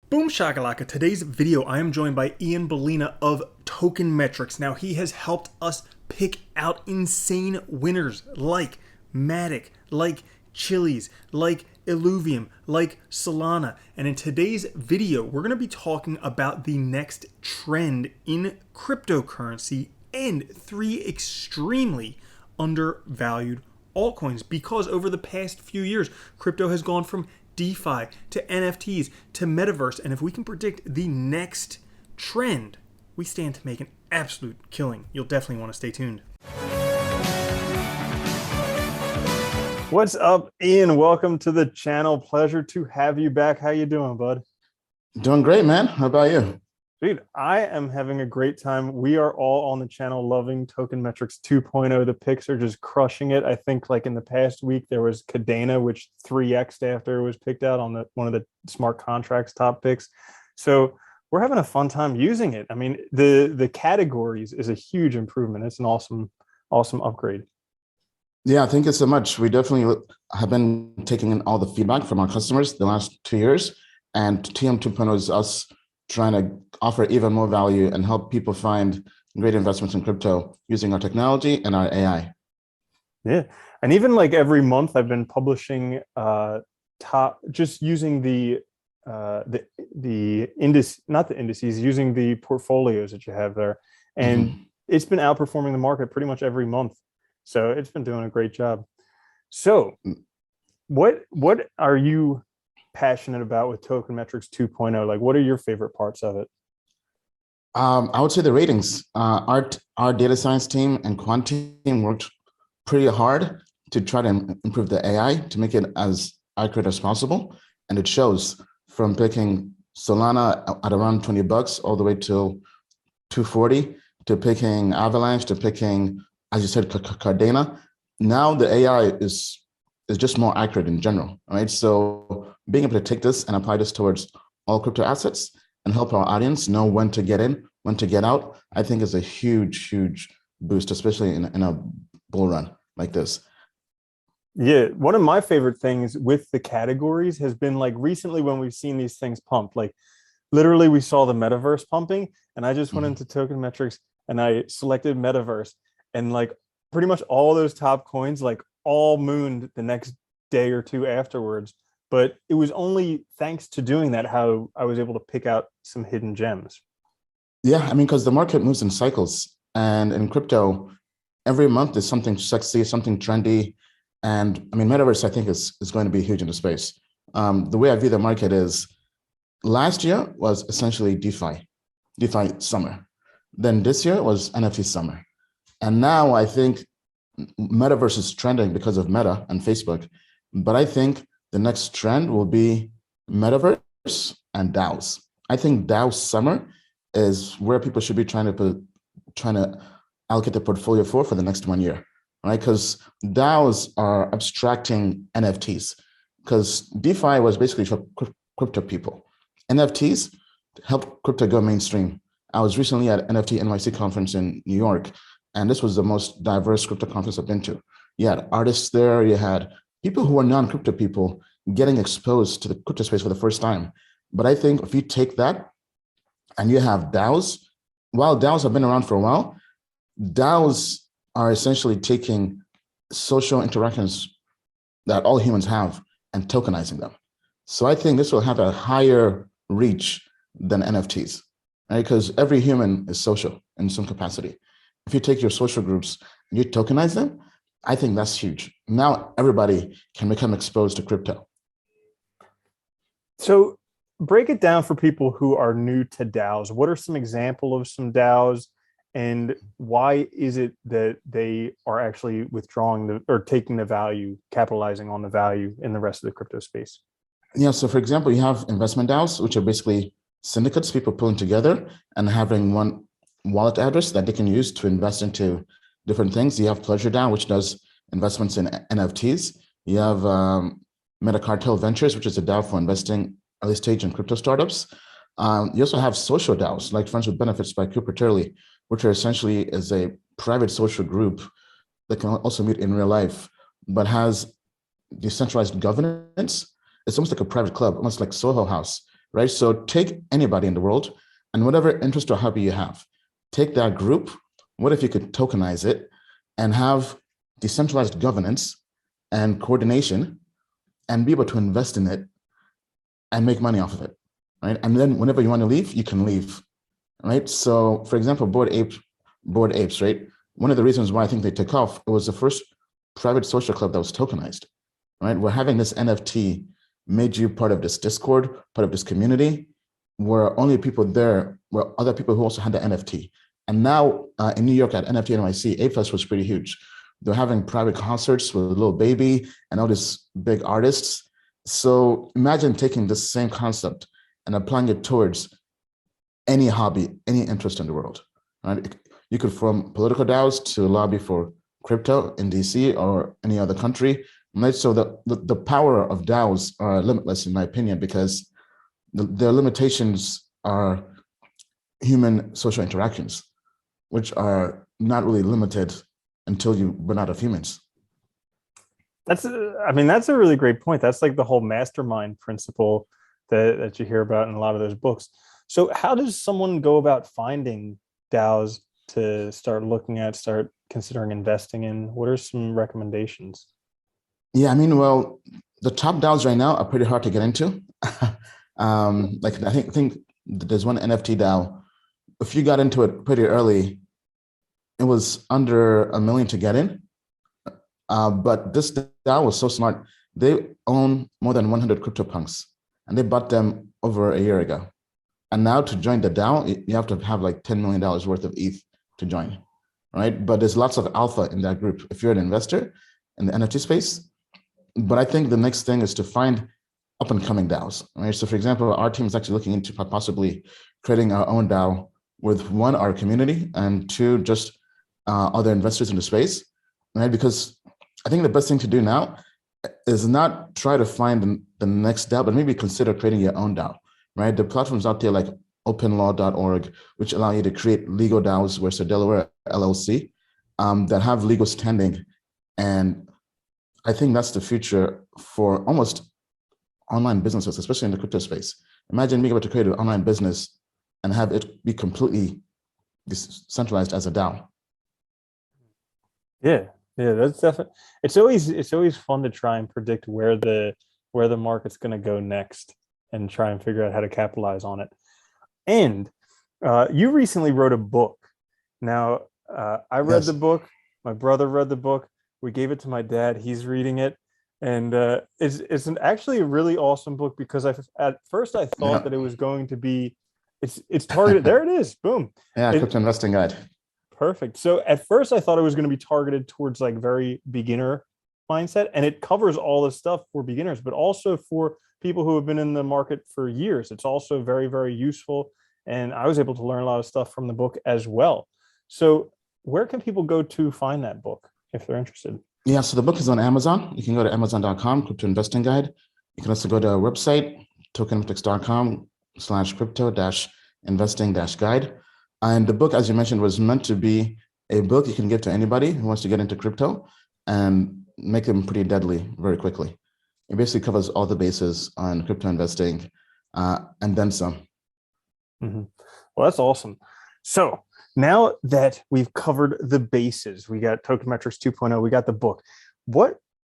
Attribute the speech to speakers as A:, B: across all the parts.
A: Boom shakalaka. Today's video, I am joined by Ian Bellina of Tokenmetrics. Now, he has helped us pick out insane winners like MATIC, like CHILIZ, like ILLUVIUM, like SOLANA. And in today's video, we're going to be talking about the next trend in cryptocurrency and three extremely undervalued altcoins, because over the past few years, crypto has gone from DeFi to NFTs to Metaverse, and if we can predict the next trend, we stand to make an absolute killing. You'll definitely want to stay tuned. What's up, Ian? Welcome to the channel. Pleasure to have you back. How you doing, bud?
B: Doing great, man. How about you?
A: Dude, I am having a great time. We are all on the channel loving Tokenmetrics 2.0. The picks are just crushing it. I think like in the past week, there was Cadena, which 3x'd after it was picked out on one of the smart contracts top picks. So we're having a fun time using it. I mean, the categories is a huge improvement. It's an awesome upgrade.
B: Yeah, thank you so much. We definitely have been taking in all the feedback from our customers the last 2 years, and TM 2.0 is us trying to offer even more value and help people find great investments in crypto using our technology and our AI.
A: Yeah, and even like every month I've been publishing just using the index, not the indices, using the portfolios that you have there, and it's been outperforming the market pretty much every month. So it's been doing a great job. So what are you passionate about with Tokenmetrics 2.0? Like, what are your favorite parts of it?
B: I would say the ratings. Our data science team and quant team worked pretty hard to try to improve the AI to make it as accurate as possible. And it shows, from picking Solana at around $20 all the way to 240, to picking Avalanche, to picking, as you said, Cardano. Now the AI is just more accurate in general, right? So being able to take this and apply this towards all crypto assets and help our audience know when to get in, when to get out, I think is a huge boost, especially in a bull run like this.
A: Yeah, one of my favorite things with the categories has been like recently when we've seen these things pump, like literally we saw the Metaverse pumping, and I just went into Tokenmetrics and I selected Metaverse, and like pretty much all those top coins like all mooned the next day or two afterwards. But it was only thanks to doing that how I was able to pick out some hidden gems.
B: Yeah, I mean, because the market moves in cycles, and in crypto, every month is something sexy, something trendy. And I mean, Metaverse, I think, is going to be huge in the space. The way I view the market is last year was essentially DeFi summer. Then this year was NFT summer. And now I think Metaverse is trending because of Meta and Facebook. But I think the next trend will be Metaverse and DOWs. I think DAO summer is where people should be trying to allocate the portfolio for the next 1 year, right? Because DAOs are abstracting NFTs, because DeFi was basically for crypto people. NFTs helped crypto go mainstream. I was recently at NFT NYC conference in New York, and this was the most diverse crypto conference I've been to. You had artists there, you had people who are non-crypto people getting exposed to the crypto space for the first time. But I think if you take that and you have DAOs, while DAOs have been around for a while, DAOs are essentially taking social interactions that all humans have and tokenizing them. So I think this will have a higher reach than NFTs, right? Because every human is social in some capacity. If you take your social groups and you tokenize them, I think that's huge. Now everybody can become exposed to crypto.
A: So break it down for people who are new to DAOs. What are some examples of some DAOs, and why is it that they are actually withdrawing or taking the value, capitalizing on the value in the rest of the crypto space?
B: Yeah, so for example, you have investment DAOs, which are basically syndicates, people pulling together and having one wallet address that they can use to invest into different things. You have Pleasure DAO, which does investments in NFTs. You have Metacartel Ventures, which is a DAO for investing early stage in crypto startups. You also have social DAOs, like Friends with Benefits by Cooper, which are essentially is a private social group that can also meet in real life, but has decentralized governance. It's almost like a private club, almost like Soho House, right? So take anybody in the world and whatever interest or hobby you have, take that group. What if you could tokenize it and have decentralized governance and coordination and be able to invest in it and make money off of it, right? And then whenever you want to leave, you can leave, right? So for example, Bored Apes, right? One of the reasons why I think they took off, it was the first private social club that was tokenized, right? Where having this NFT made you part of this Discord, part of this community, where only people there were other people who also had the NFT. And now in New York at NFT NYC, A-Fest was pretty huge. They're having private concerts with Lil Baby and all these big artists. So imagine taking this same concept and applying it towards any hobby, any interest in the world, right? You could form political DOWs to lobby for crypto in DC or any other country. Right? So the power of DAOs are limitless, in my opinion, because their limitations are human social interactions, which are not really limited until you run out of humans.
A: That's a really great point. That's like the whole mastermind principle that you hear about in a lot of those books. So how does someone go about finding DAOs to start looking at, start considering investing in? What are some recommendations?
B: Yeah, I mean, well, the top DAOs right now are pretty hard to get into. Like I think there's one NFT DAO. If you got into it pretty early, it was under $1 million to get in. But this DAO was so smart. They own more than 100 CryptoPunks, and they bought them over a year ago. And now to join the DAO, you have to have like $10 million worth of ETH to join, right? But there's lots of alpha in that group if you're an investor in the NFT space. But I think the next thing is to find up and coming DAOs, right? So for example, our team is actually looking into possibly creating our own DAO with one, our community, and two, just other investors in the space, right? Because I think the best thing to do now is not try to find the next DAO, but maybe consider creating your own DAO, right? The platforms out there like openlaw.org, which allow you to create legal DAOs, where it's a Delaware LLC, that have legal standing. And I think that's the future for almost online businesses, especially in the crypto space. Imagine being able to create an online business and have it be completely decentralized as a DAO.
A: Yeah, that's definitely. It's always fun to try and predict where the market's going to go next and try and figure out how to capitalize on it. And you recently wrote a book. Now, I read the book. My brother read the book. We gave it to my dad. He's reading it. And it's actually a really awesome book, because at first I thought that it was going to be, it's targeted. There it is. Boom.
B: Yeah, Crypto Investing Guide.
A: Perfect. So at first I thought it was going to be targeted towards like very beginner mindset, and it covers all this stuff for beginners, but also for people who have been in the market for years. It's also very, very useful. And I was able to learn a lot of stuff from the book as well. So where can people go to find that book if they're interested?
B: Yeah, so the book is on Amazon. You can go to amazon.com, Crypto Investing Guide. You can also go to our website, tokenmetrics.com/crypto-investing-guide. And the book, as you mentioned, was meant to be a book you can give to anybody who wants to get into crypto and make them pretty deadly very quickly. It basically covers all the bases on crypto investing and then some.
A: Mm-hmm. Well, that's awesome. So now that we've covered the bases, we got Tokenmetrics 2.0, we got the book.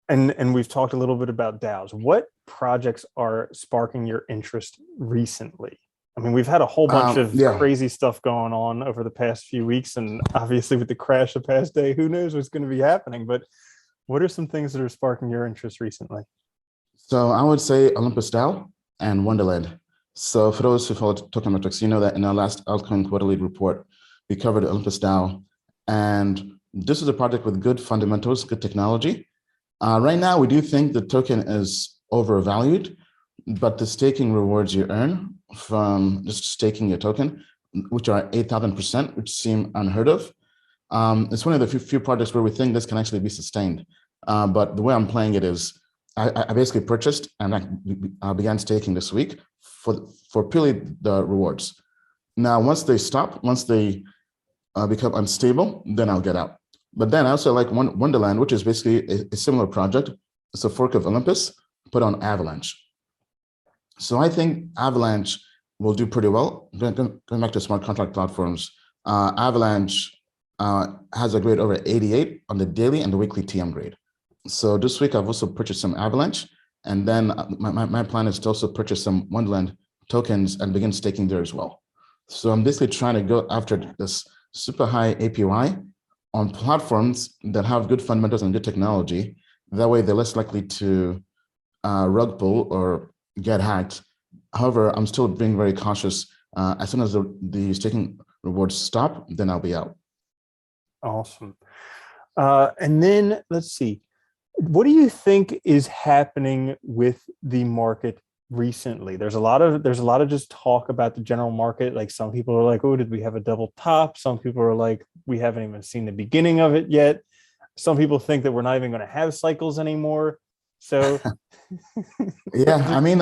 A: And we've talked a little bit about DAOs. What projects are sparking your interest recently? I mean, we've had a whole bunch of crazy stuff going on over the past few weeks, and obviously with the crash the past day, who knows what's going to be happening, but what are some things that are sparking your interest recently?
B: So I would say Olympus DAO and Wonderland. So for those who follow Tokenmetrics, you know that in our last altcoin quarterly report, we covered Olympus DAO, and this is a project with good fundamentals, good technology. Right now, we do think the token is overvalued, but the staking rewards you earn from just staking your token, which are 8,000%, which seem unheard of. It's one of the few projects where we think this can actually be sustained. But the way I'm playing it is I basically purchased and I began staking this week for purely the rewards. Now, once they stop, once they become unstable, then I'll get out. But then I also like Wonderland, which is basically a similar project. It's a fork of Olympus put on Avalanche. So I think Avalanche will do pretty well. Going back to smart contract platforms, Avalanche has a grade over 88 on the daily and the weekly TM grade. So this week I've also purchased some Avalanche, and then my plan is to also purchase some Wonderland tokens and begin staking there as well. So I'm basically trying to go after this super high APY on platforms that have good fundamentals and good technology. That way they're less likely to rug pull or get hacked. However, I'm still being very cautious. As soon as the staking rewards stop, then I'll be out.
A: Awesome. And then let's see. What do you think is happening with the market recently? There's a lot of just talk about the general market. Like some people are like, oh, did we have a double top? Some people are like, we haven't even seen the beginning of it yet. Some people think that we're not even going to have cycles anymore. So
B: yeah, I mean,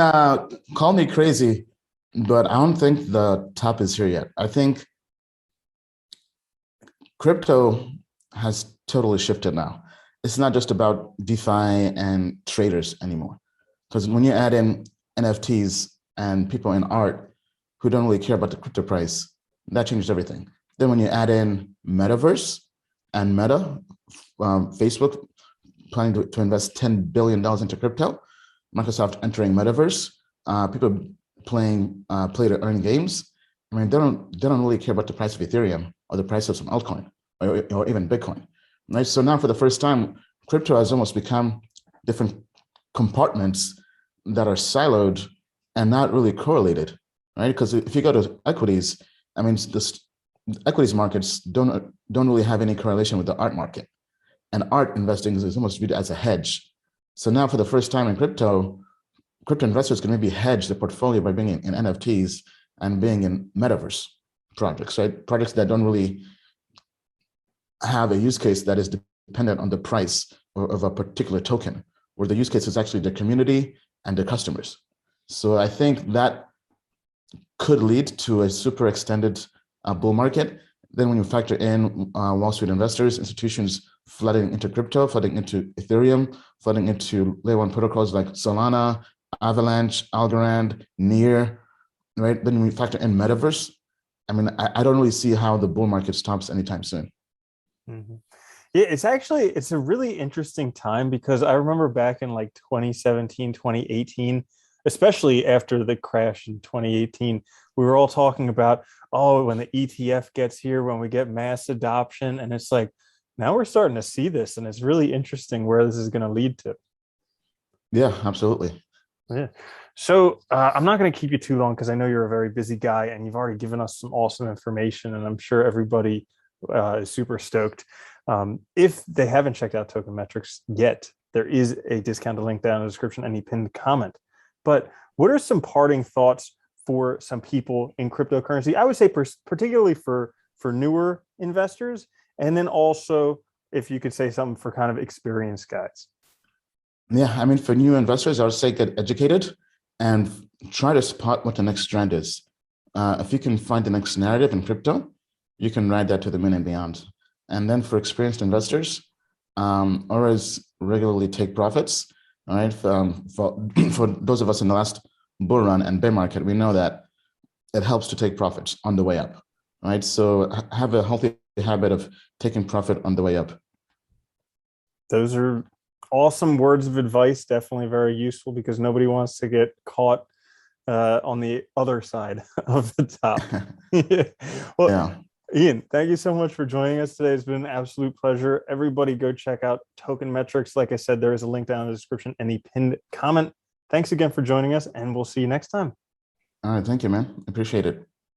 B: call me crazy, but I don't think the top is here yet. I think crypto has totally shifted now. It's not just about DeFi and traders anymore. Because when you add in NFTs and people in art who don't really care about the crypto price, that changes everything. Then when you add in Metaverse and Meta, Facebook planning to invest $10 billion into crypto, Microsoft entering Metaverse, people playing play to earn games. I mean, they don't really care about the price of Ethereum or the price of some altcoin or even Bitcoin. Right. So now for the first time, crypto has almost become different compartments that are siloed and not really correlated. Right. Because if you go to equities, I mean, the equities markets don't really have any correlation with the art market. And art investing is almost viewed as a hedge. So now for the first time in crypto investors can maybe hedge the portfolio by being in NFTs and being in Metaverse projects, right? Projects that don't really have a use case that is dependent on the price of a particular token, where the use case is actually the community and the customers. So I think that could lead to a super extended bull market. Then when you factor in Wall Street investors, institutions flooding into crypto, flooding into Ethereum, flooding into layer one protocols like Solana, Avalanche, Algorand, Near, right? Then when you factor in Metaverse, I mean, I don't really see how the bull market stops anytime soon.
A: Mm-hmm. Yeah, it's a really interesting time because I remember back in like 2017, 2018, especially after the crash in 2018, we were all talking about, oh, when the ETF gets here, when we get mass adoption. And it's like, now we're starting to see this, and it's really interesting where this is going to lead to.
B: Yeah, absolutely.
A: Yeah. So I'm not going to keep you too long because I know you're a very busy guy and you've already given us some awesome information, and I'm sure everybody is super stoked. If they haven't checked out Tokenmetrics yet, there is a discounted link down in the description, any pinned comment. But what are some parting thoughts for some people in cryptocurrency? I would say particularly for newer investors, and then also if you could say something for kind of experienced guys.
B: Yeah, I mean, for new investors, I would say get educated and try to spot what the next trend is. If you can find the next narrative in crypto, you can ride that to the moon and beyond. And then for experienced investors, always regularly take profits. All right, for those of us in the last bull run and bear market, we know that it helps to take profits on the way up. Right, so have a healthy habit of taking profit on the way up.
A: Those are awesome words of advice, definitely very useful because nobody wants to get caught on the other side of the top. Well, yeah. Ian, thank you so much for joining us today. It's been an absolute pleasure. Everybody go check out Tokenmetrics. Like I said, there is a link down in the description, any pinned comment. Thanks again for joining us, and we'll see you next time.
B: All right, thank you, man. Appreciate it.